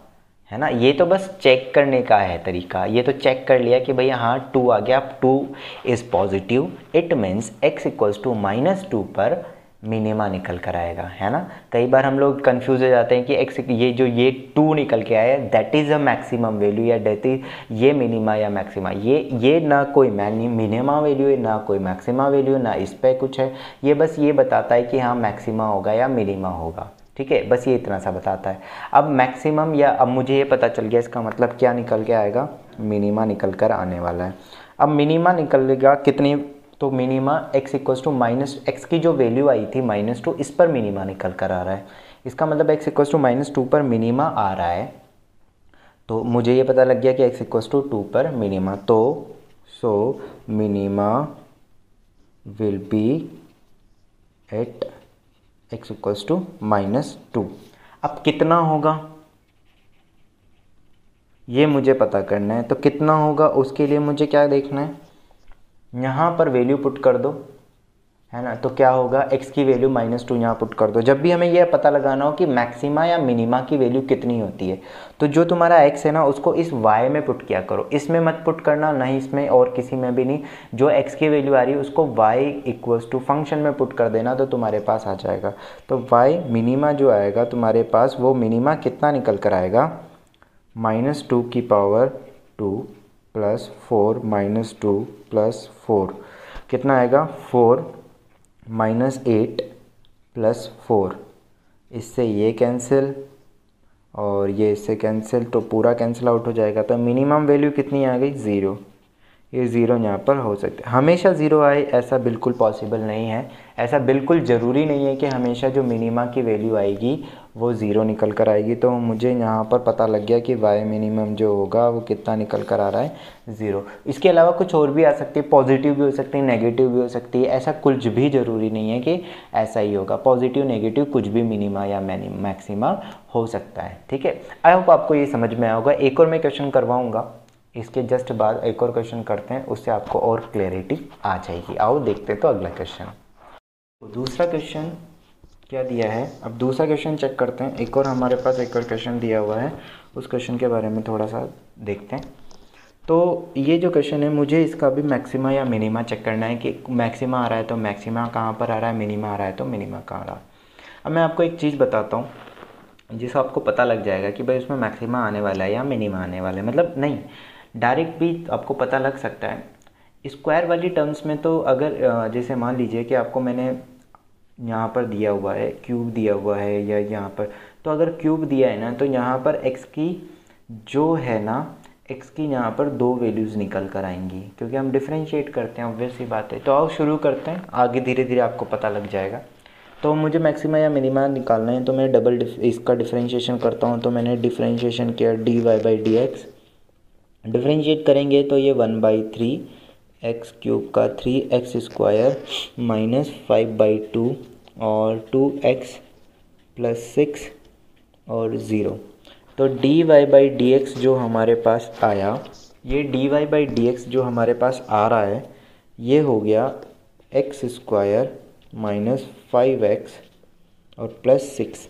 है ना। ये तो बस चेक करने का है तरीका, ये तो चेक कर लिया कि भैया हाँ 2 आ गया, 2 is positive, it means x equals to -2 पर मिनिमा निकल कर आएगा, है ना। कई बार हम लोग कंफ्यूज हो जाते हैं कि x, ये 2 निकल के आया that is a maximum value या दैट इज ये मिनिमा या मैक्सिमा। ये ना कोई मिनिमा वैल्यू है ना कोई मैक्सिमा वैल्यू, ना इस पर कुछ है, ये बस ये बताता है कि हाँ मैक्सिमा होगा या मिनिमा होगा। ठीक है, बस ये इतना सा बताता है। अब मैक्सिमम या, अब मुझे ये पता चल गया इसका मतलब क्या निकल के आएगा, मिनिमा निकल कर आने वाला है। अब मिनिमा निकलेगा कितनी, तो minima x equals to -x की जो वैल्यू आई थी -2, इस पर मिनिमा निकल कर आ रहा है। इसका मतलब x इक्वल्स टू -2 पर मिनिमा आ रहा है। तो मुझे ये पता लग गया कि x इक्वल्स टू 2 पर मिनिमा, तो so minima will be at x equals to -2। अब कितना होगा ये मुझे पता करना है। तो कितना होगा उसके लिए मुझे क्या देखना है, यहाँ पर वैल्यू पुट कर दो, है ना। तो क्या होगा, x की वैल्यू -2 यहाँ पुट कर दो। जब भी हमें यह पता लगाना हो कि मैक्सिमा या मिनिमा की वैल्यू कितनी होती है, तो जो तुम्हारा x है ना उसको इस y में पुट किया करो, इसमें मत पुट करना, नहीं इसमें और किसी में भी नहीं। जो x की वैल्यू आ रही है उसको y इक्वल्स टू फंक्शन में पुट कर देना, तो तुम्हारे पास आ जाएगा। तो y मिनिमा जो आएगा तुम्हारे पास, वो मिनिमा कितना निकल कर आएगा, -2 की पावर 2 प्लस 4 -2 प्लस 4, कितना आएगा 4 -8 प्लस 4, इससे ये कैंसिल और ये इससे कैंसिल, तो पूरा कैंसिल आउट हो जाएगा। तो मिनिमम वैल्यू कितनी आ गई, 0। ये 0 यहाँ पर हो सकता है। हमेशा 0 आए ऐसा बिल्कुल पॉसिबल नहीं है, ऐसा बिल्कुल ज़रूरी नहीं है कि हमेशा जो मिनिमा की वैल्यू आएगी वो ज़ीरो निकल कर आएगी। तो मुझे यहाँ पर पता लग गया कि वाई मिनिमम जो होगा वो कितना निकल कर आ रहा है, 0। इसके अलावा कुछ और भी आ सकती है, पॉजिटिव भी हो सकती है, नेगेटिव भी हो सकती है, ऐसा कुछ भी ज़रूरी नहीं है कि ऐसा ही होगा। पॉजिटिव नेगेटिव कुछ भी मिनिमा या मैक्सिमा हो सकता है, ठीक है। आई होप आपको ये समझ में आया होगा। एक और मैं क्वेश्चन करवाऊँगा, इसके जस्ट बाद एक और क्वेश्चन करते हैं, उससे आपको और क्लैरिटी आ जाएगी। आओ देखते हैं तो अगला क्वेश्चन। तो दूसरा क्वेश्चन क्या दिया है, अब दूसरा क्वेश्चन चेक करते हैं। एक और हमारे पास एक और क्वेश्चन दिया हुआ है, उस क्वेश्चन के बारे में थोड़ा सा देखते हैं। तो ये जो क्वेश्चन है, मुझे इसका भी मैक्सिमा या मिनिमा चेक करना है कि मैक्सिमा आ रहा है तो मैक्सिमा कहाँ पर आ रहा है, मिनिमा आ रहा है तो मिनिमा कहाँ आ रहा है। अब मैं आपको एक चीज़ बताता हूँ जिससे आपको पता लग जाएगा कि भाई उसमें मैक्सिमा आने वाला है या मिनिमा आने वाला है। मतलब नहीं, डायरेक्ट भी आपको पता लग सकता है। स्क्वायर वाली टर्म्स में तो अगर जैसे मान लीजिए कि आपको मैंने यहाँ पर दिया हुआ है, क्यूब दिया हुआ है या यहाँ पर, तो अगर क्यूब दिया है ना तो यहाँ पर x की जो है ना, x की यहाँ पर 2 वैल्यूज़ निकल कर आएंगी, क्योंकि हम डिफ्रेंशिएट करते हैं, ऑब्वियस सी बात है। तो आओ शुरू करते हैं, आगे धीरे धीरे आपको पता लग जाएगा। तो मुझे मैक्सिमा या मिनिमा निकालना है, तो मैं इसका डिफ्रेंशिएशन करता हूँ। तो मैंने डिफ्रेंशिएशन किया dy/dx, डिफ्रेंशिएट करेंगे तो ये 1/3 एक्स क्यूब का 3x² माइनस 5/2 और 2x प्लस 6 और 0। तो dy/dx जो हमारे पास आया, ये dy/dx जो हमारे पास आ रहा है, ये हो गया x² माइनस 5x और प्लस 6,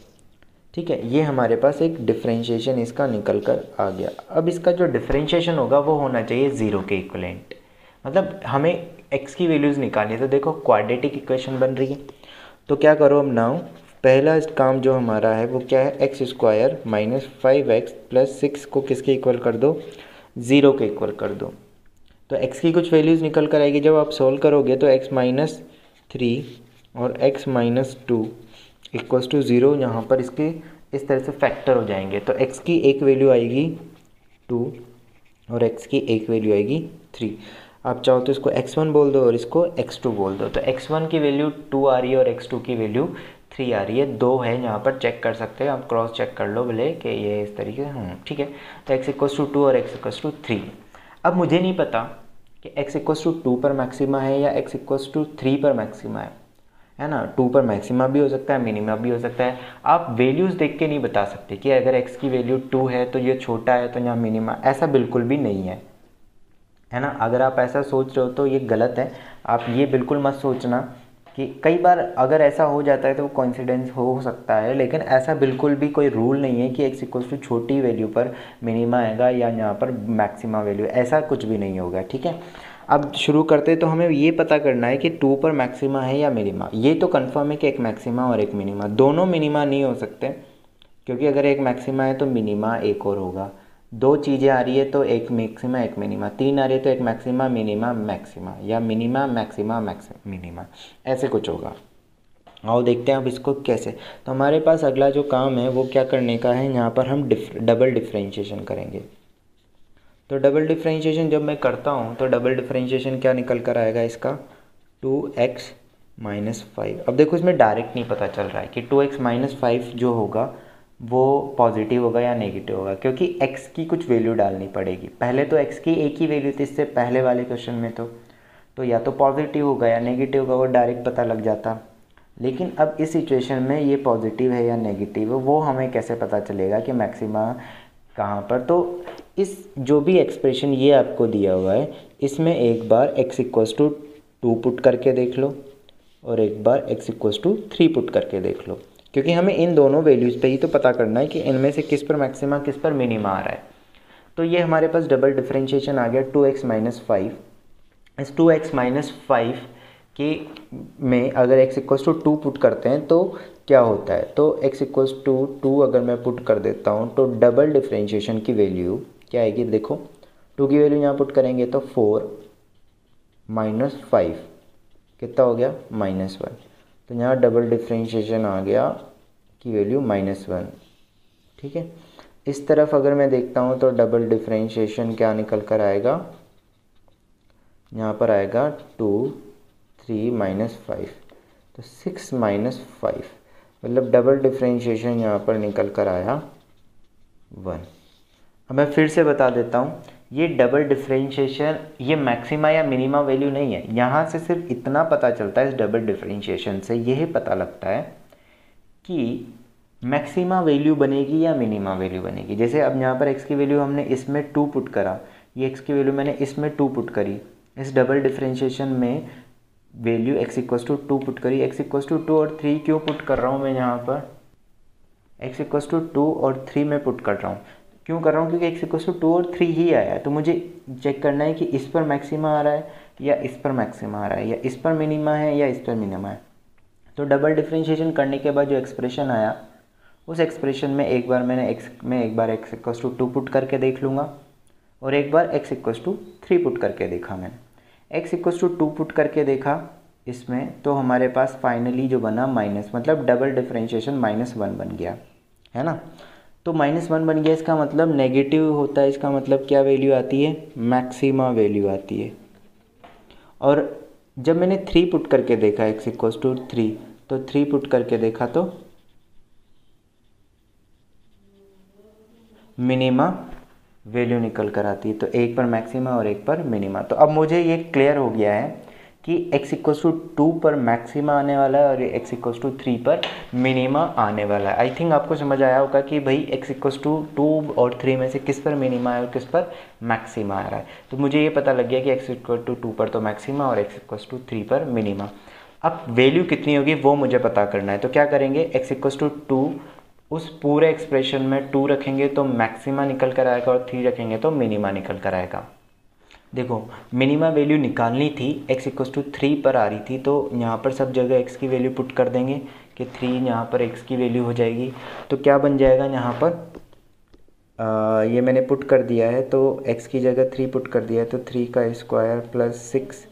ठीक है। ये हमारे पास एक डिफ्रेंशिएशन इसका निकल कर आ गया। अब इसका जो डिफ्रेंशिएशन होगा वो होना चाहिए 0 के इक्वलेंट, मतलब हमें x की वैल्यूज़ निकालनी है। तो देखो क्वाड्रेटिक इक्वेशन बन रही है, तो क्या करो अब नाउ, पहला काम जो हमारा है वो क्या है, x² माइनस 5x प्लस 6 को किसके इक्वल कर दो, 0 के इक्वल कर दो। तो x की कुछ वैल्यूज़ निकल कर आएगी। जब आप सोल्व करोगे तो x-3 और x-2 इक्वल्स टू 0 यहाँ पर इसके इस तरह से फैक्टर हो जाएंगे। तो x की एक वैल्यू आएगी 2 और x की एक वैल्यू आएगी 3। आप चाहो तो इसको x1 बोल दो और इसको x2 बोल दो। तो x1 की वैल्यू 2 आ रही है और x2 की वैल्यू 3 आ रही है। 2 है यहाँ पर, चेक कर सकते हैं आप, क्रॉस चेक कर लो भले कि ये इस तरीके से, ठीक है। तो x=2 और x=3। अब मुझे नहीं पता कि x=2 पर मैक्सिमा है या x=3 पर मैक्सिमा है ना। 2 पर मैक्सिमा भी हो सकता है, मिनिमा भी हो सकता है। आप वैल्यूज़ देख के नहीं बता सकते कि अगर x की वैल्यू 2 है तो ये छोटा है तो यहाँ मिनिमा, ऐसा बिल्कुल भी नहीं है ना। अगर आप ऐसा सोच रहे हो तो ये गलत है। आप ये बिल्कुल मत सोचना कि कई बार अगर ऐसा हो जाता है तो वो कोइंसिडेंस हो सकता है, लेकिन ऐसा बिल्कुल भी कोई रूल नहीं है कि x= छोटी वैल्यू पर मिनिमा आएगा या यहाँ पर मैक्सिमा वैल्यू, ऐसा कुछ भी नहीं होगा, ठीक है। अब शुरू करते तो हमें ये पता करना है कि 2 पर मैक्सिमा है या मिनिमा। ये तो कंफर्म है कि एक मैक्सिमा और एक मिनिमा, दोनों मिनिमा नहीं हो सकते, क्योंकि अगर एक मैक्सिमा है तो मिनिमा एक और होगा। 2 चीज़ें आ रही है तो एक मैक्सिमा एक मिनिमा, 3 आ रही है तो एक मैक्सिमा मिनिमा मैक्सिमा, या मिनिमा मैक्सिमा मिनिमा, ऐसे कुछ होगा। आओ देखते हैं अब इसको कैसे। तो हमारे पास अगला जो काम है वो क्या करने का है, यहाँ पर हम डबल डिफ्रेंशिएशन करेंगे। तो डबल डिफ्रेंशिएशन जब मैं करता हूँ तो डबल डिफ्रेंशिएशन क्या निकल कर आएगा इसका, 2x माइनस 5। अब देखो इसमें डायरेक्ट नहीं पता चल रहा है कि 2x माइनस 5 जो होगा वो पॉजिटिव होगा या नेगेटिव होगा, क्योंकि x की कुछ वैल्यू डालनी पड़ेगी। पहले तो x की एक ही वैल्यू थी इससे पहले वाले क्वेश्चन में, तो या तो पॉजिटिव होगा या नेगेटिव होगा, वो डायरेक्ट पता लग जाता। लेकिन अब इस सिचुएशन में ये पॉजिटिव है या नेगेटिव है वो हमें कैसे पता चलेगा कि मैक्सिमा कहाँ पर। तो इस जो भी एक्सप्रेशन ये आपको दिया हुआ है इसमें एक बार x=2 पुट करके देख लो और एक बार x=3 पुट करके देख लो, क्योंकि हमें इन दोनों वैल्यूज़ पे ही तो पता करना है कि इनमें से किस पर मैक्सिमा किस पर मिनिमा आ रहा है। तो ये हमारे पास डबल डिफ्रेंशिएशन आ गया 2x माइनस 5। इस 2x माइनस 5 के में अगर x=2 पुट करते हैं तो क्या होता है, तो x=2 अगर मैं पुट कर देता हूँ तो डबल डिफ्रेंशिएशन की वैल्यू क्या आएगी, देखो 2 की वैल्यू यहाँ पुट करेंगे तो 4 माइनस 5 कितना हो गया, -1। तो यहाँ डबल डिफ्रेंशिएशन आ गया की वैल्यू -1, ठीक है। इस तरफ अगर मैं देखता हूँ तो डबल डिफ्रेंशिएशन क्या निकल कर आएगा, यहाँ पर आएगा 2 3 -5, तो 6 -5। मतलब डबल डिफरेंशिएशन यहाँ पर निकल कर आया 1। अब मैं फिर से बता देता हूँ, ये डबल डिफरेंशिएशन ये मैक्सिमा या मिनिमा वैल्यू नहीं है। यहाँ से सिर्फ इतना पता चलता है इस डबल डिफरेंशिएशन से, यही पता लगता है कि मैक्सिमा वैल्यू बनेगी या मिनिमा वैल्यू बनेगी। जैसे अब यहाँ पर x की वैल्यू हमने इसमें 2 पुट करा, ये x की वैल्यू मैंने इसमें 2 पुट करी, इस डबल डिफरेंशिएशन में value x equals to 2 put करी। x इक्वस टू 2 और 3 क्यों पुट कर रहा हूँ मैं यहाँ पर, x इक्वस टू 2 और 3 में पुट कर रहा हूँ, क्यों कर रहा हूँ, क्योंकि x इक्वस टू 2 और 3 ही आया है। तो मुझे चेक करना है कि इस पर मैक्सिमा आ रहा है या इस पर मैक्सिमा आ रहा है, या इस पर मिनिमा है या इस पर मिनिमा है। तो डबल डिफरेंशिएशन करने के बाद जो एक्सप्रेशन आया, उस एक्सप्रेशन में एक बार x इक्वस टू 2 पुट करके देख लूँगा और एक बार x इक्वस टू 3 पुट करके देखा मैंने। x इक्वस टू 2 पुट करके देखा इसमें, तो हमारे पास फाइनली जो बना माइनस, मतलब डबल डिफरेंशिएशन -1 बन गया, है ना। तो -1 बन गया, इसका मतलब नेगेटिव होता है, इसका मतलब क्या वैल्यू आती है, मैक्सिमा वैल्यू आती है। और जब मैंने 3 पुट करके देखा x इक्वस टू 3, तो 3 पुट करके देखा तो मिनिमा वैल्यू निकल कर आती है। तो एक पर मैक्सिमा और एक पर मिनिमा। तो अब मुझे ये क्लियर हो गया है कि x इक्वस टू 2 पर मैक्सिमा आने वाला है और x इक्वस टू 3 पर मिनिमा आने वाला है। आई थिंक आपको समझ आया होगा कि भाई x इक्वस टू 2 और 3 में से किस पर मिनिमा है और किस पर मैक्सिमा आ रहा है। तो मुझे ये पता लग गया कि x इक्वल टू 2 पर तो मैक्सिमा और x इक्वस टू 3 पर मिनिमा। अब वैल्यू कितनी होगी वो मुझे पता करना है। तो क्या करेंगे, x इक्वस टू 2 उस पूरे एक्सप्रेशन में 2 रखेंगे तो मैक्सिमा निकल कर आएगा और 3 रखेंगे तो मिनिमा निकल कर आएगा। देखो मिनिमा वैल्यू निकालनी थी, x इक्वस टू 3 पर आ रही थी, तो यहाँ पर सब जगह x की वैल्यू पुट कर देंगे कि 3 यहाँ पर x की वैल्यू हो जाएगी। तो क्या बन जाएगा यहाँ पर ये मैंने पुट कर दिया है, तो x की जगह 3 पुट कर दिया है, तो 3 का स्क्वायर प्लस 6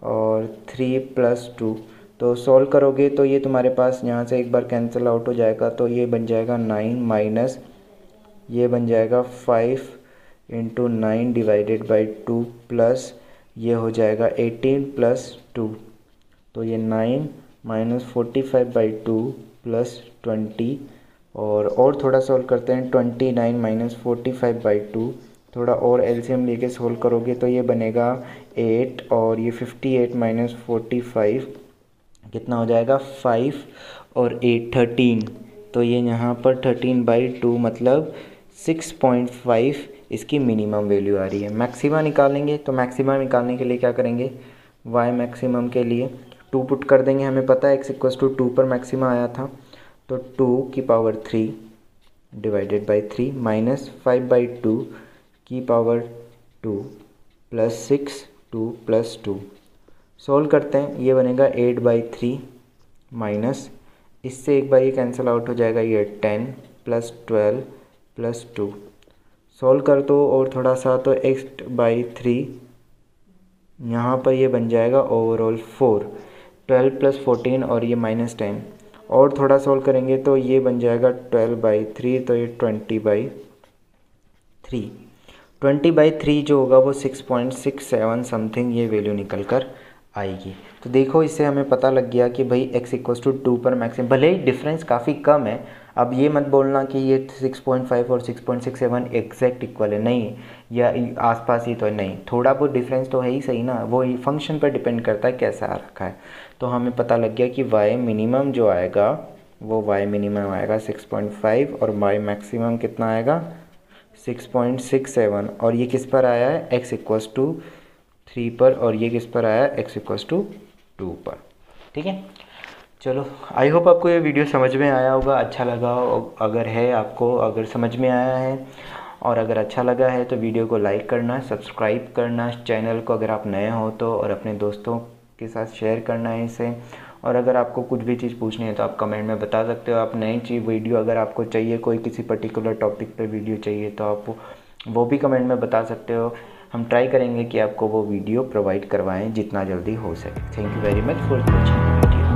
और 3 प्लस 2। तो सॉल्व करोगे तो ये तुम्हारे पास यहाँ से एक बार कैंसिल आउट हो जाएगा, तो ये बन जाएगा 9 माइनस ये बन जाएगा 5 इंटू 9 डिवाइडेड बाई 2 प्लस ये हो जाएगा 18 प्लस 2। तो ये 9 माइनस 45 बाई 2 प्लस 20 और थोड़ा सॉल्व करते हैं। 29 माइनस 45 बाई 2, थोड़ा और एलसीएम लेके सॉल्व करोगे तो ये बनेगा 8 और ये 58 माइनस 45 कितना हो जाएगा 5 और 8 13। तो ये यहाँ पर 13 बाई 2 मतलब 6.5 इसकी मिनिमम वैल्यू आ रही है। मैक्सिमा निकालेंगे तो मैक्सिमा निकालने के लिए क्या करेंगे, y मैक्सिमम के लिए 2 पुट कर देंगे। हमें पता है x इक्वस टू 2 पर मैक्सिमा आया था, तो 2 की power 3 divided by 3 minus 5 by 2 की पावर 2 प्लस 6 2 प्लस 2। सॉल्व करते हैं, ये बनेगा 8 बाई 3 माइनस इससे एक बार ये कैंसिल आउट हो जाएगा, ये 10 प्लस 12 प्लस 2। सॉल्व कर दो और थोड़ा सा, तो 8 बाई 3 यहाँ पर ये बन जाएगा ओवरऑल 4, 12 प्लस 14 और ये माइनस 10 और थोड़ा सॉल्व करेंगे तो ये बन जाएगा 12 बाई 3, तो ये 20 बाई 3। 20 बाई 3 जो होगा वो 6.67 समथिंग ये वैल्यू निकल कर आएगी। तो देखो इससे हमें पता लग गया कि भाई x इक्वस टू 2 पर मैक्सिमम, भले ही डिफरेंस काफ़ी कम है। अब ये मत बोलना कि ये 6.5 और 6.67 एग्जैक्ट इक्वल है, नहीं, या आसपास ही तो है, नहीं, थोड़ा बहुत डिफरेंस तो है ही सही ना, वो फंक्शन पर डिपेंड करता है कैसा आ रखा है। तो हमें पता लग गया कि y मिनिमम जो आएगा वो y मिनिमम आएगा 6.5 और y मैक्सिमम कितना आएगा 6.67। और ये किस पर आया है, x इक्वस टू 3 पर, और ये किस पर आया x इक्वस टू 2 पर। ठीक है, चलो आई होप आपको ये वीडियो समझ में आया होगा, अच्छा लगा हो। अगर है आपको, अगर समझ में आया है और अगर अच्छा लगा है तो वीडियो को लाइक करना, सब्सक्राइब करना चैनल को अगर आप नए हो तो, और अपने दोस्तों के साथ शेयर करना है इसे। और अगर आपको कुछ भी चीज़ पूछनी है तो आप कमेंट में बता सकते हो। आप नई चीज़ वीडियो अगर आपको चाहिए, कोई किसी पर्टिकुलर टॉपिक पर वीडियो चाहिए तो आप वो भी कमेंट में बता सकते हो। हम ट्राई करेंगे कि आपको वो वीडियो प्रोवाइड करवाएं जितना जल्दी हो सके। Thank you very much for watching video.